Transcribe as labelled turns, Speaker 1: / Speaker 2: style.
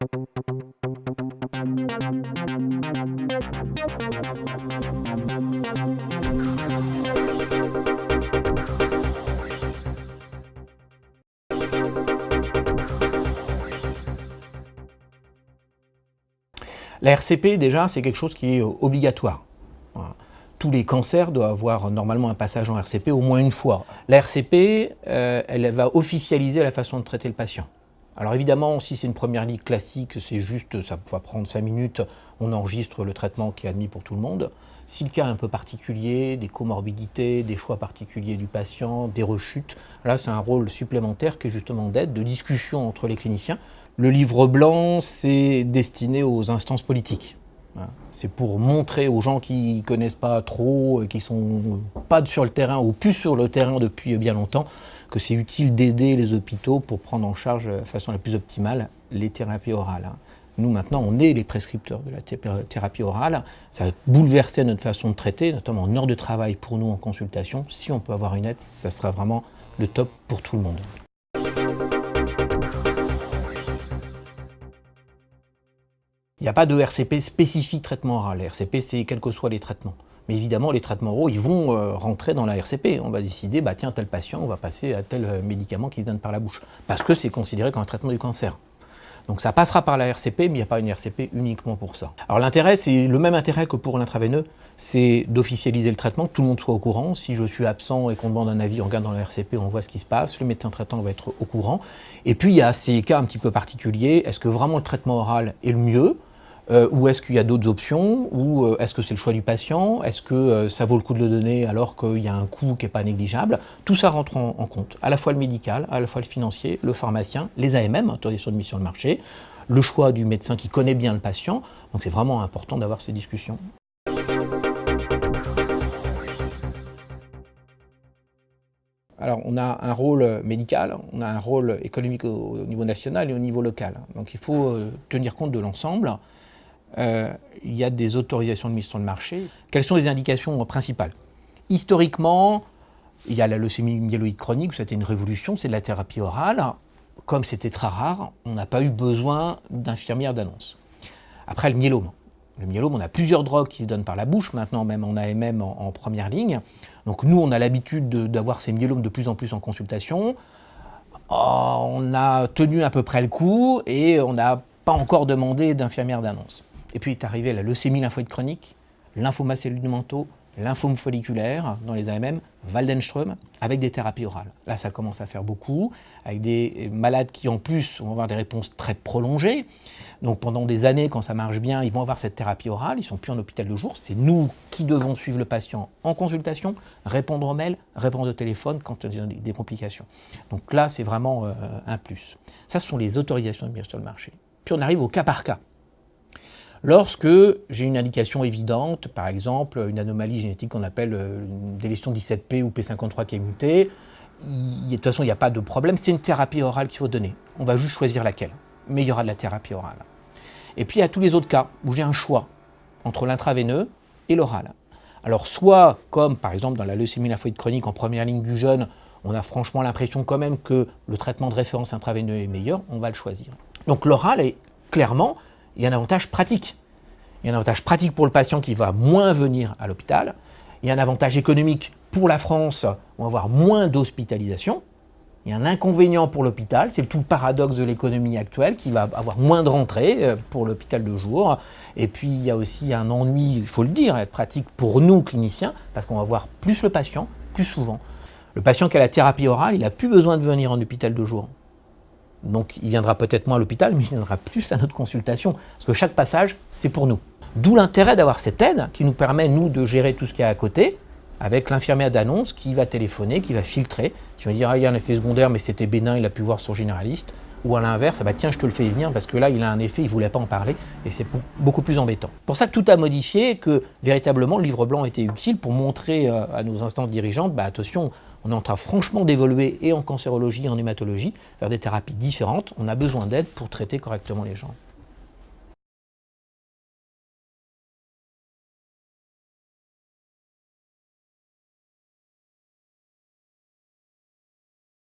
Speaker 1: La RCP, déjà, c'est quelque chose qui est obligatoire. Voilà. Tous les cancers doivent avoir normalement un passage en RCP au moins une fois. La RCP, elle va officialiser la façon de traiter le patient. Alors évidemment, si c'est une première ligne classique, c'est juste, ça va prendre 5 minutes, on enregistre le traitement qui est admis pour tout le monde. Si le cas est un peu particulier, des comorbidités, des choix particuliers du patient, des rechutes, là c'est un rôle supplémentaire qui est justement d'aide, de discussion entre les cliniciens. Le livre blanc, c'est destiné aux instances politiques. C'est pour montrer aux gens qui ne connaissent pas trop, qui ne sont pas sur le terrain ou plus sur le terrain depuis bien longtemps, que c'est utile d'aider les hôpitaux pour prendre en charge de façon la plus optimale les thérapies orales. Nous, maintenant, on est les prescripteurs de la thérapie orale. Ça a bouleversé notre façon de traiter, notamment en heure de travail pour nous en consultation. Si on peut avoir une aide, ça sera vraiment le top pour tout le monde. Il n'y a pas de RCP spécifique traitement oral. La RCP, c'est quels que soient les traitements. Mais évidemment, les traitements oraux, ils vont rentrer dans la RCP. On va décider, bah, tiens, tel patient, on va passer à tel médicament qui se donne par la bouche. Parce que c'est considéré comme un traitement du cancer. Donc ça passera par la RCP, mais il n'y a pas une RCP uniquement pour ça. Alors l'intérêt, c'est le même intérêt que pour l'intraveineux, c'est d'officialiser le traitement, que tout le monde soit au courant. Si je suis absent et qu'on demande un avis, on regarde dans la RCP, on voit ce qui se passe, le médecin traitant va être au courant. Et puis il y a ces cas un petit peu particuliers, est-ce que vraiment le traitement oral est le mieux ? Ou est-ce qu'il y a d'autres options, ou est-ce que c'est le choix du patient, est-ce que ça vaut le coup de le donner alors qu'il y a un coût qui n'est pas négligeable. Tout ça rentre en compte, à la fois le médical, à la fois le financier, le pharmacien, les AMM, autorisation de mise sur le marché, le choix du médecin qui connaît bien le patient. Donc c'est vraiment important d'avoir ces discussions. Alors on a un rôle médical, on a un rôle économique au niveau national et au niveau local. Donc il faut tenir compte de l'ensemble. Il y a des autorisations de mise sur le marché. Quelles sont les indications principales ? Historiquement, il y a la leucémie myéloïde chronique, c'était une révolution, c'est de la thérapie orale. Comme c'était très rare, on n'a pas eu besoin d'infirmières d'annonce. Après, le myélome. Le myélome, on a plusieurs drogues qui se donnent par la bouche, maintenant même en AMM en première ligne. Donc nous, on a l'habitude d'avoir ces myélomes de plus en plus en consultation. On a tenu à peu près le coup et on n'a pas encore demandé d'infirmière d'annonce. Et puis est arrivée la leucémie lymphoïde chronique, lymphomas cellulaire du manteau, lymphome folliculaire dans les AMM, Waldenström, avec des thérapies orales. Là, ça commence à faire beaucoup, avec des malades qui en plus vont avoir des réponses très prolongées. Donc pendant des années, quand ça marche bien, ils vont avoir cette thérapie orale, ils ne sont plus en hôpital de jour. C'est nous qui devons suivre le patient en consultation, répondre aux mails, répondre au téléphone quand il y a des complications. Donc là, c'est vraiment un plus. Ça, ce sont les autorisations de mise sur le marché. Puis on arrive au cas par cas. Lorsque j'ai une indication évidente, par exemple une anomalie génétique qu'on appelle une délétion 17P ou P53 qui est mutée, de toute façon il n'y a pas de problème, c'est une thérapie orale qu'il faut donner. On va juste choisir laquelle, mais il y aura de la thérapie orale. Et puis il y a tous les autres cas où j'ai un choix entre l'intraveineux et l'oral. Alors soit comme par exemple dans la leucémie lymphoïde chronique en première ligne du jeune, on a franchement l'impression quand même que le traitement de référence intraveineux est meilleur, on va le choisir. Donc l'oral est clairement, il y a un avantage pratique. Il y a un avantage pratique pour le patient qui va moins venir à l'hôpital. Il y a un avantage économique pour la France, on va avoir moins d'hospitalisation. Il y a un inconvénient pour l'hôpital, c'est tout le paradoxe de l'économie actuelle qui va avoir moins de rentrées pour l'hôpital de jour. Et puis il y a aussi un ennui, il faut le dire, être pratique pour nous cliniciens, parce qu'on va voir plus le patient, plus souvent. Le patient qui a la thérapie orale, il n'a plus besoin de venir en hôpital de jour. Donc il viendra peut-être moins à l'hôpital, mais il viendra plus à notre consultation, parce que chaque passage, c'est pour nous. D'où l'intérêt d'avoir cette aide qui nous permet, nous, de gérer tout ce qu'il y a à côté, avec l'infirmière d'annonce qui va téléphoner, qui va filtrer, qui va dire « Ah, il y a un effet secondaire, mais c'était bénin, il a pu voir son généraliste ». Ou à l'inverse, ah bah tiens, je te le fais venir parce que là, il a un effet, il ne voulait pas en parler, et c'est beaucoup plus embêtant. Pour ça que tout a modifié, que véritablement, le livre blanc était utile pour montrer à nos instances dirigeantes, bah attention, on est en train franchement d'évoluer et en cancérologie et en hématologie vers des thérapies différentes. On a besoin d'aide pour traiter correctement les gens.